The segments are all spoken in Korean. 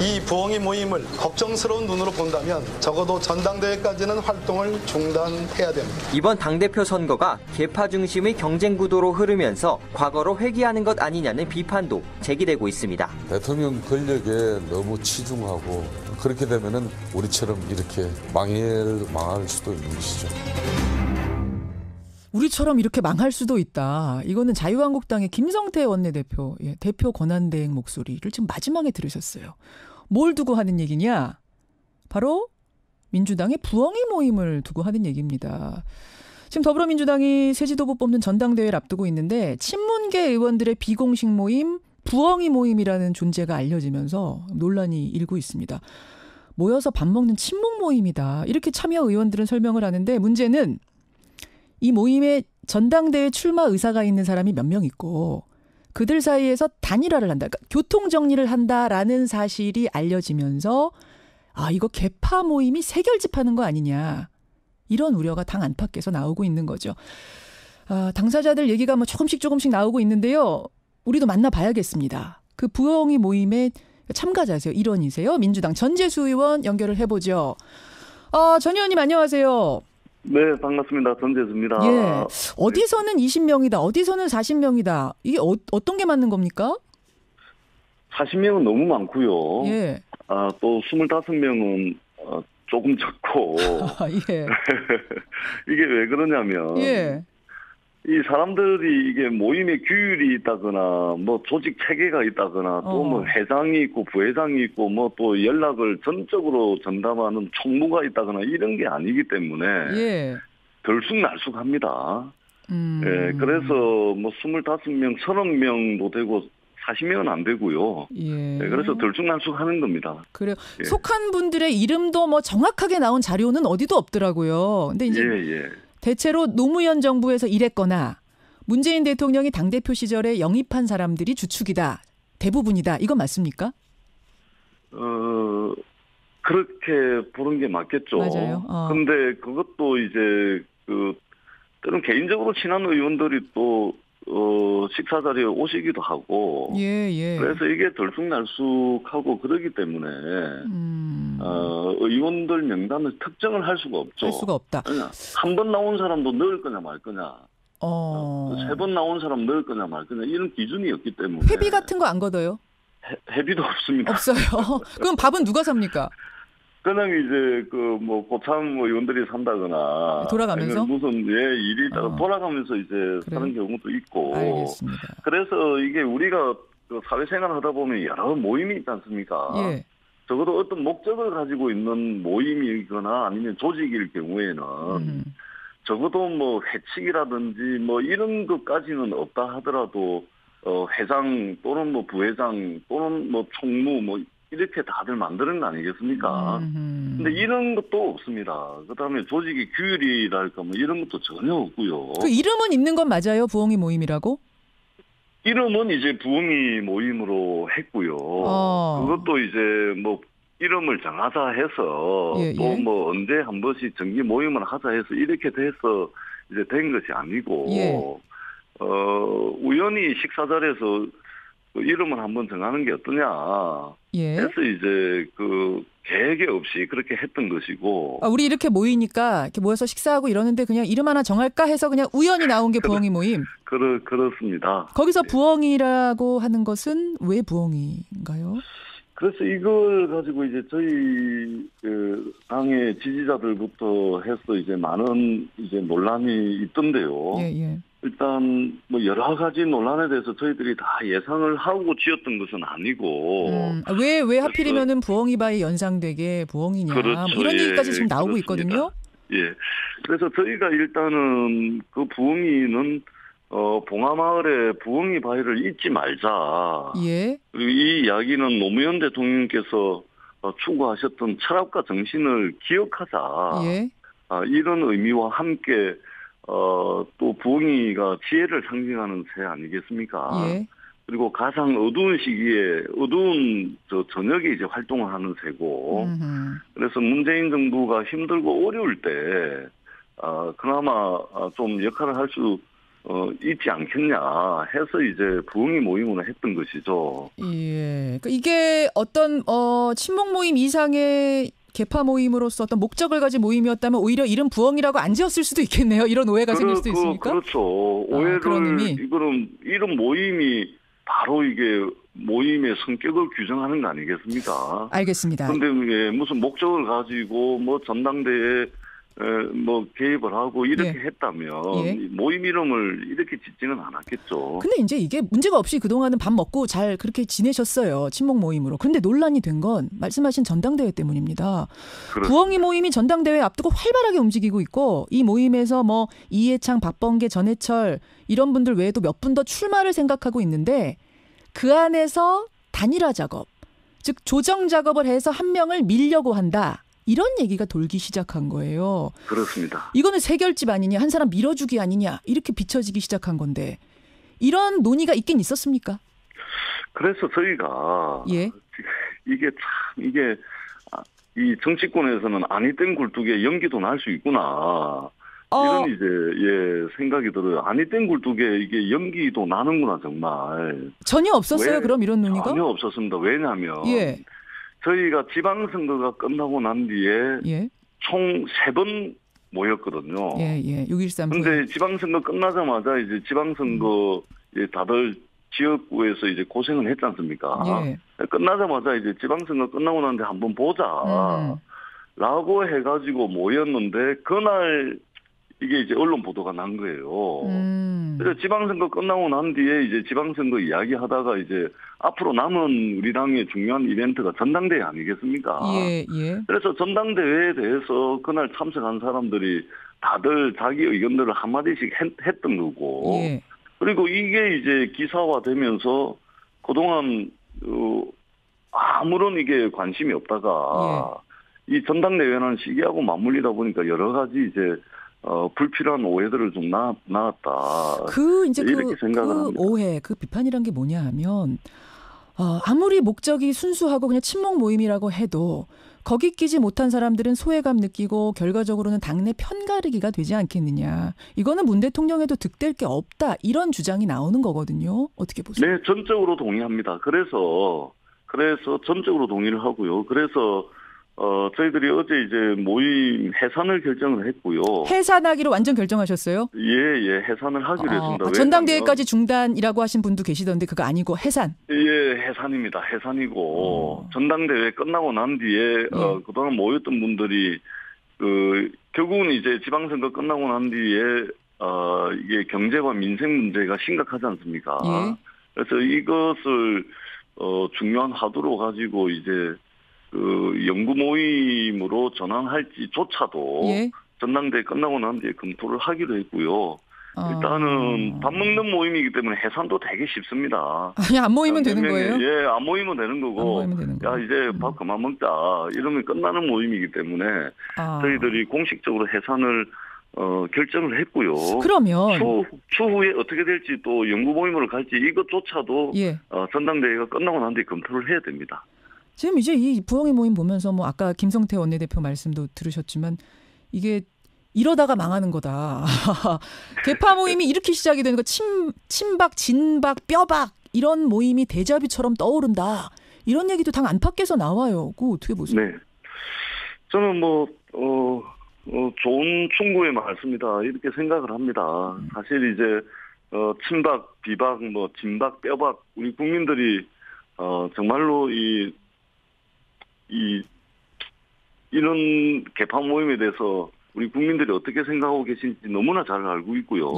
이 부엉이 모임을 걱정스러운 눈으로 본다면 적어도 전당대회까지는 활동을 중단해야 됩니다. 이번 당대표 선거가 계파 중심의 경쟁 구도로 흐르면서 과거로 회귀하는 것 아니냐는 비판도 제기되고 있습니다. 대통령 권력에 너무 치중하고 그렇게 되면은 우리처럼 이렇게 망할 수도 있는 것이죠. 우리처럼 이렇게 망할 수도 있다. 이거는 자유한국당의 김성태 원내대표, 대표 권한대행 목소리를 지금 마지막에 들으셨어요. 뭘 두고 하는 얘기냐? 바로 민주당의 부엉이 모임을 두고 하는 얘기입니다. 지금 더불어민주당이 새 지도부 뽑는 전당대회를 앞두고 있는데 친문계 의원들의 비공식 모임, 부엉이 모임이라는 존재가 알려지면서 논란이 일고 있습니다. 모여서 밥 먹는 친목 모임이다. 이렇게 참여 의원들은 설명을 하는데 문제는 이 모임에 전당대회 출마 의사가 있는 사람이 몇 명 있고 그들 사이에서 단일화를 한다. 그러니까 교통정리를 한다라는 사실이 알려지면서 이거 개파 모임이 세결집하는 거 아니냐. 이런 우려가 당 안팎에서 나오고 있는 거죠. 당사자들 얘기가 조금씩 나오고 있는데요. 우리도 만나봐야겠습니다. 그 부엉이 모임의 참가자세요. 일원이세요. 민주당 전재수 의원 연결을 해보죠. 전 의원님 안녕하세요. 네, 반갑습니다. 전재수입니다. 예. 어디서는 20명이다. 어디서는 40명이다. 이게 어떤 게 맞는 겁니까? 40명은 너무 많고요. 예. 또 25명은 조금 적고. 예. 이게 왜 그러냐면 예. 이 사람들이 이게 모임에 규율이 있다거나 조직 체계가 있다거나 또 회장이 있고 부회장이 있고 또 연락을 전적으로 전담하는 총무가 있다거나 이런 게 아니기 때문에 예. 들쑥날쑥합니다. 예, 그래서 25명, 30명도 되고 40명은 안 되고요. 예. 네, 그래서 들쑥날쑥하는 겁니다. 그래요. 예. 속한 분들의 이름도 정확하게 나온 자료는 어디도 없더라고요. 근데 이제 대체로 노무현 정부에서 일했거나 문재인 대통령이 당대표 시절에 영입한 사람들이 주축이다. 대부분이다. 이건 맞습니까? 그렇게 보는 게 맞겠죠. 맞아요. 근데 그것도 이제 때론 개인적으로 친한 의원들이 또 식사 자리에 오시기도 하고. 예. 그래서 이게 들쑥날쑥하고 그러기 때문에 의원들 명단을 특정을 할 수가 없죠. 할 수가 없다. 한 번 나온 사람도 넣을 거냐 말 거냐. 3번 나온 사람 넣을 거냐 말 거냐 이런 기준이 없기 때문에. 회비 같은 거 안 걷어요? 회비도 없습니다. 없어요. 그럼 밥은 누가 삽니까? 그냥 이제 고참 의원들이 산다거나 돌아가면서 무슨 일이 있다가 돌아가면서 이제 사는 경우도 있고. 알겠습니다. 그래서 이게 우리가 사회생활 하다 보면 여러 모임이 있지 않습니까? 예. 적어도 어떤 목적을 가지고 있는 모임이거나 아니면 조직일 경우에는 적어도 회칙이라든지 이런 것까지는 없다 하더라도 회장 또는 부회장 또는 총무 이렇게 다들 만드는 거 아니겠습니까? 근데 이런 것도 없습니다. 그다음에 조직의 규율이랄까 이런 것도 전혀 없고요. 그 이름은 있는 건 맞아요? 부엉이 모임이라고? 이름은 이제 부엉이 모임으로 했고요. 그것도 이제 이름을 정하자 해서 또 언제 한 번씩 정기 모임을 하자 해서 이렇게 돼서 이제 된 것이 아니고 우연히 식사 자리에서 이름을 한번 정하는 게 어떠냐 해서 이제 계획이 없이 그렇게 했던 것이고. 우리 이렇게 모이니까 이렇게 모여서 식사하고 이러는데 그냥 이름 하나 정할까 해서 그냥 우연히 나온 게 부엉이 모임. 그렇습니다. 거기서 부엉이라고 하는 것은 왜 부엉이인가요? 그래서 이걸 가지고 이제 저희 당의 지지자들부터 해서 이제 많은 이제 논란이 있던데요. 일단 여러 가지 논란에 대해서 저희들이 다 예상을 하고 지었던 것은 아니고. 왜 하필이면은 부엉이바에 연상되게 부엉이냐. 그렇죠. 이런 얘기까지 지금 나오고 그렇습니다. 있거든요. 예. 그래서 저희가 일단은 그 부엉이는 봉하마을에 부엉이 바위를 잊지 말자. 그리고 이 이야기는 노무현 대통령께서 추구하셨던 철학과 정신을 기억하자. 이런 의미와 함께 또 부엉이가 지혜를 상징하는 새 아니겠습니까? 그리고 가장 어두운 시기에 어두운 저녁에 이제 활동을 하는 새고. 그래서 문재인 정부가 힘들고 어려울 때 그나마 좀 역할을 할 수 있지 않겠냐 해서 이제 부엉이 모임을 했던 것이죠. 예. 그러니까 이게 어떤 친목 모임 이상의 개파 모임으로서 어떤 목적을 가진 모임이었다면 오히려 이름 부엉이라고 안 지었을 수도 있겠네요. 이런 오해가 생길 수도 있으니까. 그렇죠. 오해를 이런 모임이 바로 이게 모임의 성격을 규정하는 거 아니겠습니까? 알겠습니다. 그런데 무슨 목적을 가지고 뭐 전당대회에 뭐 개입을 하고 이렇게 했다면 모임 이름을 이렇게 짓지는 않았겠죠. 근데 이제 이게 문제가 없이 그동안은 밥 먹고 잘 그렇게 지내셨어요. 친목 모임으로. 그런데 논란이 된 건 말씀하신 전당대회 때문입니다. 그렇습니다. 부엉이 모임이 전당대회 앞두고 활발하게 움직이고 있고 이 모임에서 뭐 이해창, 박범계, 전해철 이런 분들 외에도 몇 분 더 출마를 생각하고 있는데 그 안에서 단일화 작업, 즉 조정 작업을 해서 한 명을 밀려고 한다. 이런 얘기가 돌기 시작한 거예요. 그렇습니다. 이거는 세결집 아니냐, 한 사람 밀어주기 아니냐 이렇게 비춰지기 시작한 건데 이런 논의가 있긴 있었습니까? 그래서 저희가 이게 이 정치권에서는 아니 땐 굴뚝에 연기도 날 수 있구나. 이런 이제 생각이 들어요. 아니 땐 굴뚝에 이게 연기도 나는구나 정말. 전혀 없었어요. 그럼 이런 논의가? 전혀 없었습니다. 왜냐하면 저희가 지방선거가 끝나고 난 뒤에 총 3번 모였거든요. 6.13. 그런데 지방선거 끝나자마자 이제 지방선거 다들 지역구에서 이제 고생을 했지 않습니까? 끝나자마자 이제 지방선거 끝나고 난 뒤에 한번 보자. 라고 해가지고 모였는데 그날 이게 이제 언론 보도가 난 거예요. 그래서 지방선거 끝나고 난 뒤에 이제 지방선거 이야기 하다가 이제 앞으로 남은 우리 당의 중요한 이벤트가 전당대회 아니겠습니까? 그래서 전당대회에 대해서 그날 참석한 사람들이 다들 자기 의견들을 한마디씩 했던 거고. 그리고 이게 이제 기사화되면서 그동안 아무런 이게 관심이 없다가 이 전당대회라는 시기하고 맞물리다 보니까 여러 가지 이제 불필요한 오해들을 좀 나왔다. 이렇게 생각을 합니다. 오해, 그 비판이란 게 뭐냐 하면 아무리 목적이 순수하고 그냥 친목 모임이라고 해도 거기 끼지 못한 사람들은 소외감 느끼고 결과적으로는 당내 편가르기가 되지 않겠느냐. 이거는 문 대통령에도 득될 게 없다. 이런 주장이 나오는 거거든요. 어떻게 보세요? 네, 전적으로 동의합니다. 그래서 전적으로 동의를 하고요. 그래서 저희들이 어제 이제 모임 해산을 결정을 했고요. 해산하기로 완전 결정하셨어요? 해산을 하기로 했습니다. 전당대회까지 중단이라고 하신 분도 계시던데 그거 아니고 해산? 해산입니다. 해산이고 전당대회 끝나고 난 뒤에 그동안 모였던 분들이 결국은 이제 지방선거 끝나고 난 뒤에 이게 경제와 민생 문제가 심각하지 않습니까? 그래서 이것을 중요한 화두로 가지고 이제 연구 모임으로 전환할지조차도 전당대회 끝나고 난 뒤에 검토를 하기로 했고요. 일단은 밥 먹는 모임이기 때문에 해산도 되게 쉽습니다. 그냥 안 모이면 되는 거예요? 안 모이면 되는 거고. 이제 밥 그만 먹자. 이러면 끝나는 모임이기 때문에 저희들이 공식적으로 해산을 결정을 했고요. 그러면 추후에 어떻게 될지 또 연구 모임으로 갈지 이것조차도 전당대회가 끝나고 난 뒤에 검토를 해야 됩니다. 지금 이제 이 부엉이 모임 보면서 뭐 아까 김성태 원내대표 말씀도 들으셨지만 이게 이러다가 망하는 거다. 개파 모임이 이렇게 시작이 되는 거 친박, 진박, 뼈박 이런 모임이 데자뷰처럼 떠오른다. 이런 얘기도 당 안팎에서 나와요. 그거 어떻게 보세요? 네, 저는 좋은 충고의 말씀이다 이렇게 생각을 합니다. 사실 이제 친박, 비박, 진박, 뼈박 우리 국민들이 정말로 이런 개파 모임에 대해서 우리 국민들이 어떻게 생각하고 계신지 너무나 잘 알고 있고요.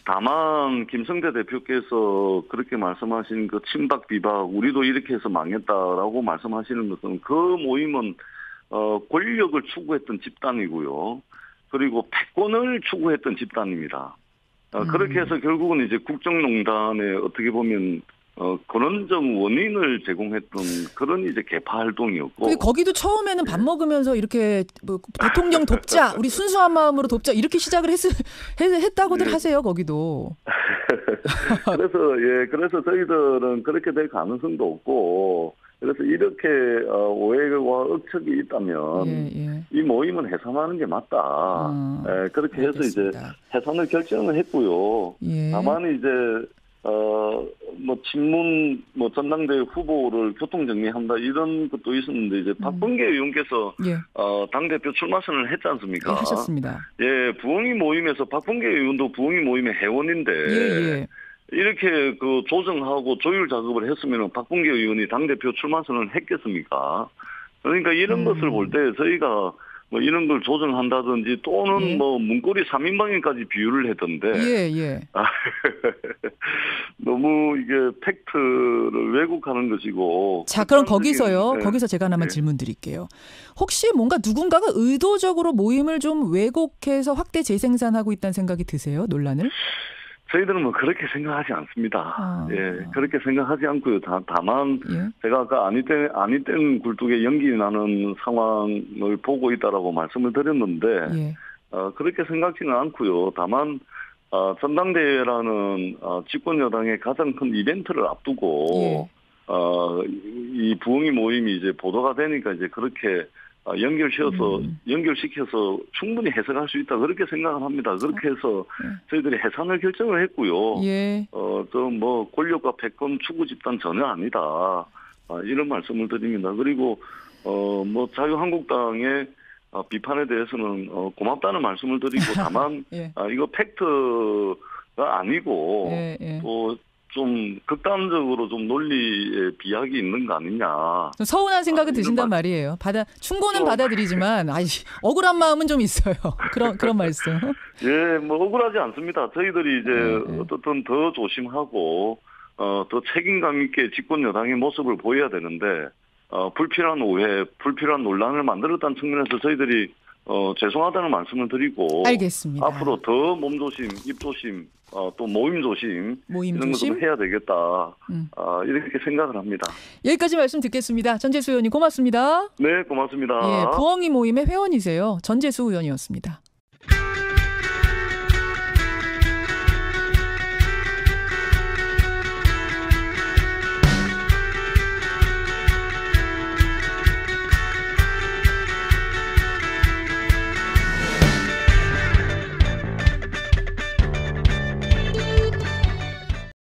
다만 김성태 대표께서 그렇게 말씀하신 그 친박 비박 우리도 이렇게 해서 망했다라고 말씀하시는 것은 그 모임은 권력을 추구했던 집단이고요. 그리고 패권을 추구했던 집단입니다. 그렇게 해서 결국은 이제 국정농단에 어떻게 보면 근원적 원인을 제공했던 그런 이제 개파 활동이었고. 거기도 처음에는 밥 먹으면서 이렇게 대통령 돕자, 우리 순수한 마음으로 돕자 이렇게 시작을 했다고들 하세요. 거기도. 그래서 저희들은 그렇게 될 가능성도 없고. 그래서 이렇게 오해와 억측이 있다면 이 모임은 해산하는 게 맞다. 그렇게 해서 이제 해산을 결정을 했고요. 다만 이제 뭐 친문 전당대 후보를 교통 정리한다 이런 것도 있었는데 이제 박범계 의원께서 예. 당대표 출마 선언을 했지 않습니까? 예, 하셨습니다. 예, 부엉이 모임에서 박범계 의원도 부엉이 모임의 회원인데 예. 이렇게 그 조정하고 조율 작업을 했으면 박범계 의원이 당대표 출마 선언을 했겠습니까? 그러니까 이런 것을 볼 때 저희가 뭐 이런 걸 조정한다든지 또는 뭐 문고리 3인방에까지 비유를 했던데 예. 너무 이게 팩트를 왜곡하는 것이고. 자, 그럼 거기서 제가 하나만 질문 드릴게요. 혹시 뭔가 누군가가 의도적으로 모임을 좀 왜곡해서 확대 재생산하고 있다는 생각이 드세요? 논란을? 저희들은 뭐 그렇게 생각하지 않습니다. 예, 그렇게 생각하지 않고요. 다만 제가 아까 아니땐 굴뚝에 연기 나는 상황을 보고 있다라고 말씀을 드렸는데 그렇게 생각지는 않고요. 다만 전당대회라는 집권 여당의 가장 큰 이벤트를 앞두고 이 부엉이 모임이 이제 보도가 되니까 이제 그렇게 연결시켜서 충분히 해석할 수 있다 그렇게 생각을 합니다. 그렇게 해서 저희들이 해산을 결정을 했고요. 또 뭐 권력과 패권 추구 집단 전혀 아니다. 이런 말씀을 드립니다. 그리고 뭐 자유한국당의 비판에 대해서는 고맙다는 말씀을 드리고 다만 이거 팩트가 아니고 또 좀 극단적으로 좀 논리에 비약이 있는 거 아니냐. 서운한 생각이 드신단 말이에요. 충고는 받아들이지만 억울한 마음은 좀 있어요. 그런 말씀. 예, 뭐 억울하지 않습니다. 저희들이 이제 어떻든 더 조심하고 더 책임감 있게 집권 여당의 모습을 보여야 되는데 불필요한 오해, 불필요한 논란을 만들었다는 측면에서 저희들이 죄송하다는 말씀을 드리고 알겠습니다. 앞으로 더 몸조심, 입조심, 또 모임조심 이런 것도 해야 되겠다. 이렇게 생각을 합니다. 여기까지 말씀 듣겠습니다. 전재수 의원님 고맙습니다. 네, 고맙습니다. 예, 부엉이 모임의 회원이세요. 전재수 의원이었습니다.